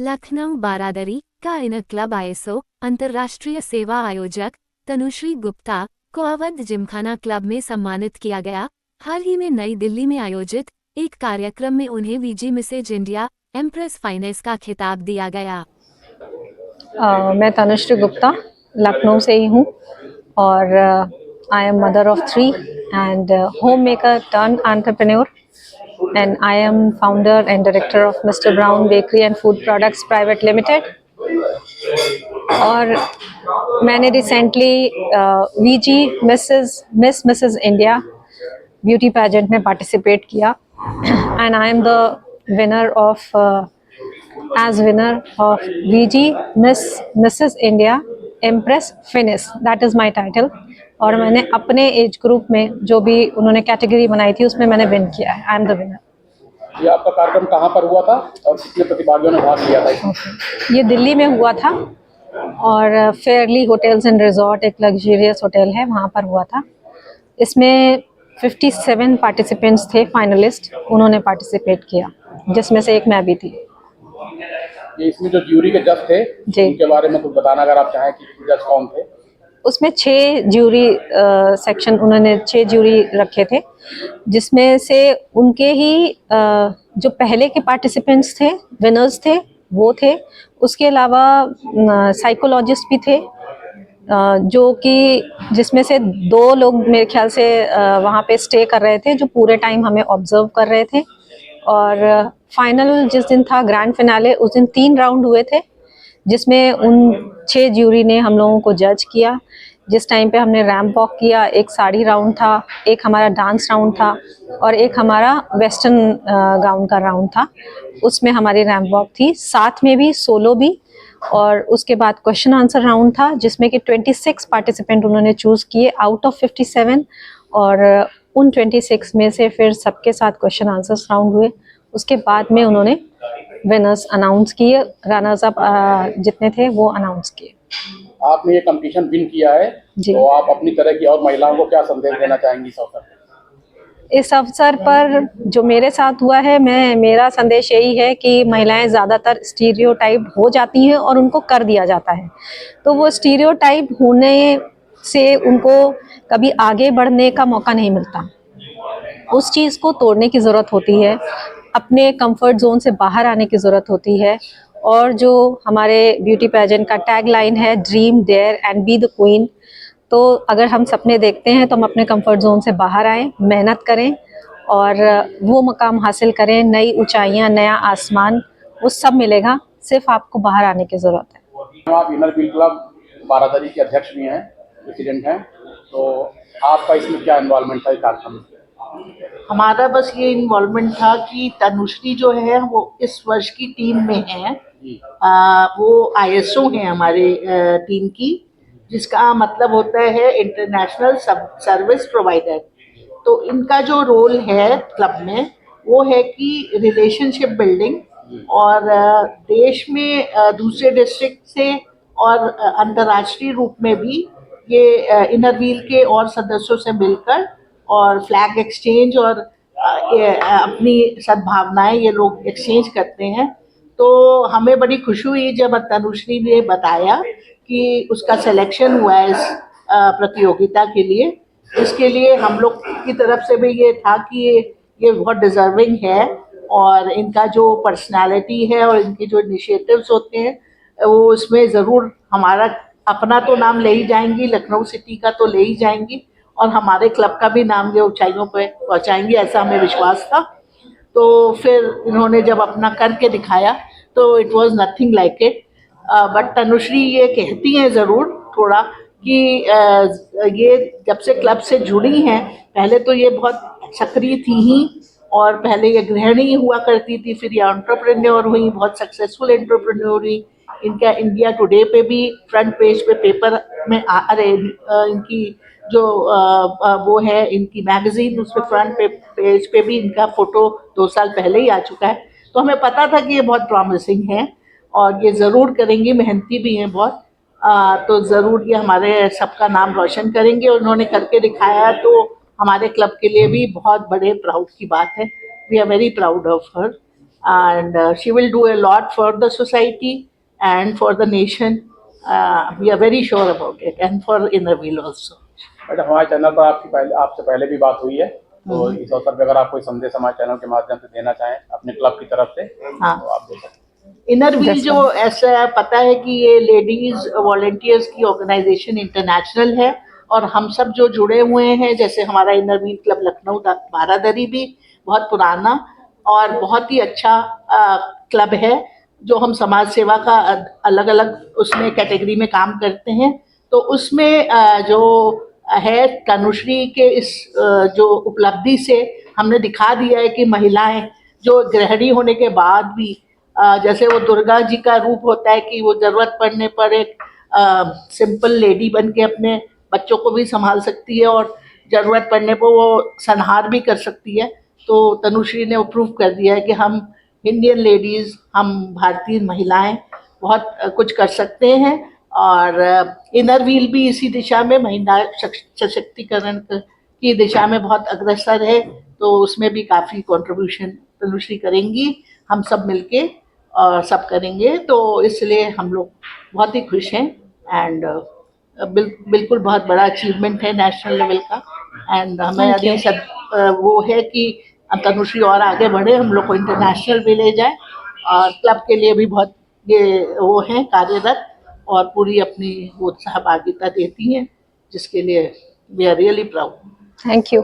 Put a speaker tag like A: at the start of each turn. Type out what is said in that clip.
A: लखनऊ बारादरी का inner club ISO अंतर्राष्ट्रीय सेवा आयोजक तनुश्री गुप्ता को अवध जिमखाना क्लब में सम्मानित किया गया। हाल ही में नई दिल्ली में आयोजित एक कार्यक्रम में उन्हें VG Mrs India empress finance का खिताब दिया गया।
B: मैं तनुश्री गुप्ता लखनऊ से ही हूँ और I am mother of 3 and home maker turn entrepreneur and I am founder and director of Mr. Brown Bakery and Food Products Private Limited। और मैंने recently VG Mrs India beauty pageant में पार्टिसिपेट किया and I am the winner of winner of VG Mrs India empress finish, that is my title. और मैंने अपने age group में जो भी उन्होंने कैटेगरी बनाई थी उसमें मैंने विन किया है। आई एम द विनर।
C: ये आपका कार्यक्रम कहाँ पर हुआ था और कितने प्रतिभागियों ने भाग लिया था?
B: ये दिल्ली में हुआ था और फेयरली होटल्स एंड रिजॉर्ट एक लग्जरियस होटल है, वहाँ पर हुआ था। इसमें 57 पार्टिसिपेंट्स थे, फाइनलिस्ट, उन्होंने पार्टिसिपेट किया जिसमें से एक मैं भी थी।
C: ये इसमें जो ज्यूरी के जज थे उनके बारे में कुछ बताना अगर आप चाहें कि जज कौन थे?
B: उसमें 6 ज्यूरी सेक्शन, उन्होंने 6 ज्यूरी रखे थे जिसमें से उनके ही जो पहले के पार्टिसिपेंट्स थे, विनर्स थे, वो थे। उसके अलावा साइकोलॉजिस्ट भी थे जो कि जिसमें से 2 लोग मेरे ख्याल से वहाँ पे स्टे कर रहे थे जो पूरे टाइम हमें ऑब्जर्व कर रहे थे। और फाइनल जिस दिन था ग्रैंड फिनाले, उस दिन 3 राउंड हुए थे जिसमें उन 6 ज्यूरी ने हम लोगों को जज किया। जिस टाइम पे हमने रैंप वॉक किया, एक साड़ी राउंड था, एक हमारा डांस राउंड था और एक हमारा वेस्टर्न गाउन का राउंड था। उसमें हमारी रैंप वॉक थी, साथ में भी सोलो भी। और उसके बाद क्वेश्चन आंसर राउंड था जिसमें कि 26 पार्टिसिपेंट उन्होंने चूज़ किए आउट ऑफ 57 और उन 26 में से फिर सबके साथ क्वेश्चन आंसर्स राउंड हुए। उसके बाद में उन्होंने विनर्स अनाउंस किए, रनर्स अप जितने थे वो अनाउंस किए।
C: आपने ये कंपटीशन विन किया है तो आप अपनी तरह की और महिलाओं को क्या संदेश देना चाहेंगी इस अवसर पर?
B: इस अवसर पर जो मेरे साथ हुआ है, मेरा संदेश यही है कि महिलाएं ज़्यादातर स्टीरियोटाइप हो जाती हैं और उनको कर दिया जाता है, तो वो स्टीरियोटाइप होने से उनको कभी आगे बढ़ने का मौका नहीं मिलता। उस चीज़ को तोड़ने की ज़रूरत होती है, अपने कंफर्ट जोन से बाहर आने की ज़रूरत होती है। और जो हमारे ब्यूटी पैजेंट का टैग लाइन है, dream dare and be the queen, तो अगर हम सपने देखते हैं तो हम अपने कंफर्ट जोन से बाहर आएँ, मेहनत करें और वो मकाम हासिल करें। नई ऊंचाइयां, नया आसमान, वो सब मिलेगा, सिर्फ आपको बाहर आने की ज़रूरत है।
C: आप इनर व्हील क्लब बारादरी के अध्यक्ष भी हैं, प्रेसिडेंट हैं, तो आपका इसमें क्या इन्वॉल्वमेंट था इस कार्यक्रम में?
D: हमारा बस ये इन्वॉल्वमेंट था कि तनुश्री जो है वो इस वर्ष की टीम में है। वो आईएसओ है हमारे टीम की, जिसका मतलब होता है इंटरनेशनल सर्विस प्रोवाइडर। तो इनका जो रोल है क्लब में वो है कि रिलेशनशिप बिल्डिंग और देश में दूसरे डिस्ट्रिक्ट से और अंतर्राष्ट्रीय रूप में भी ये इनर व्हील के और सदस्यों से मिलकर और फ्लैग एक्सचेंज और अपनी सद्भावनाएं ये लोग एक्सचेंज करते हैं। तो हमें बड़ी खुशी हुई जब तनुश्री ने बताया कि उसका सिलेक्शन हुआ है इस प्रतियोगिता के लिए। इसके लिए हम लोग की तरफ से भी ये था कि ये बहुत डिजर्विंग है और इनका जो पर्सनालिटी है और इनके जो इनिशिएटिव्स होते हैं वो इसमें ज़रूर हमारा अपना तो नाम ले ही जाएंगी, लखनऊ सिटी का तो ले ही जाएंगी और हमारे क्लब का भी नाम ये ऊंचाइयों पे पहुंचाएंगी, ऐसा हमें विश्वास था। तो फिर इन्होंने जब अपना करके दिखाया तो it was nothing like it. But Tanushree ये कहती हैं ज़रूर थोड़ा कि ये जब से क्लब से जुड़ी हैं, पहले तो ये बहुत सक्रिय थी ही और पहले ये गृहिणी हुआ करती थी, फिर ये एंटरप्रेन्योर हुई, बहुत सक्सेसफुल एंटरप्रेन्योर हुई। इनका इंडिया टुडे पे भी फ्रंट पेज पे पेपर में इनकी जो वो है इनकी मैगजीन, उस पर फ्रंट पेज पे भी इनका फ़ोटो 2 साल पहले ही आ चुका है। तो हमें पता था कि ये बहुत प्रॉमिसिंग है और ये ज़रूर करेंगी, मेहनती भी हैं बहुत। तो ज़रूर ये हमारे सबका नाम रोशन करेंगे और उन्होंने करके दिखाया तो हमारे क्लब के लिए भी बहुत बड़े प्राउड की बात है। We are very proud of her. and she will do a lot for the society and for the nation. We are very sure about it, and for Innerville also.
C: Madam हमारे channel पर आपसे पहले भी बात हुई है, तो इस अवसर पर अगर आप कोई संदेश हमारे चैनल के माध्यम से देना चाहें अपने क्लब की तरफ से,
D: हाँ,
C: तो आप दे सकते हैं।
D: इनरव्हील जो ऐसा पता है कि ये लेडीज वॉलेंटियर्स की ऑर्गेनाइजेशन इंटरनेशनल है, और हम सब जो जुड़े हुए हैं, जैसे हमारा इनरव्हील क्लब लखनऊ बारादरी भी बहुत पुराना और बहुत ही अच्छा क्लब है, जो हम समाज सेवा का अलग अलग उसमें कैटेगरी में काम करते हैं। तो उसमें जो है तनुश्री के इस जो उपलब्धि से हमने दिखा दिया है कि महिलाएं जो गृहिणी होने के बाद भी जैसे वो दुर्गा जी का रूप होता है कि वो ज़रूरत पड़ने पर एक सिंपल लेडी बन के अपने बच्चों को भी संभाल सकती है और ज़रूरत पड़ने पर वो संहार भी कर सकती है। तो तनुश्री ने वो प्रूव कर दिया है कि हम इंडियन लेडीज़, हम भारतीय महिलाएं बहुत कुछ कर सकते हैं, और इनरव्हील भी इसी दिशा में महिला सशक्तिकरण की दिशा में बहुत अग्रसर है। तो उसमें भी काफ़ी कंट्रीब्यूशन तनुश्री करेंगी, हम सब मिलके और सब करेंगे। तो इसलिए हम लोग बहुत ही खुश हैं, एंड बिल्कुल बहुत बड़ा अचीवमेंट है नेशनल लेवल का। एंड हमें अभी सब वो है कि तनुश्री और आगे बढ़े, हम लोग को इंटरनेशनल भी ले जाए, और क्लब के लिए भी बहुत ये वो है कार्यरत, और पूरी अपनी वो सहभागिता देती हैं, जिसके लिए we are really proud.
B: Thank you.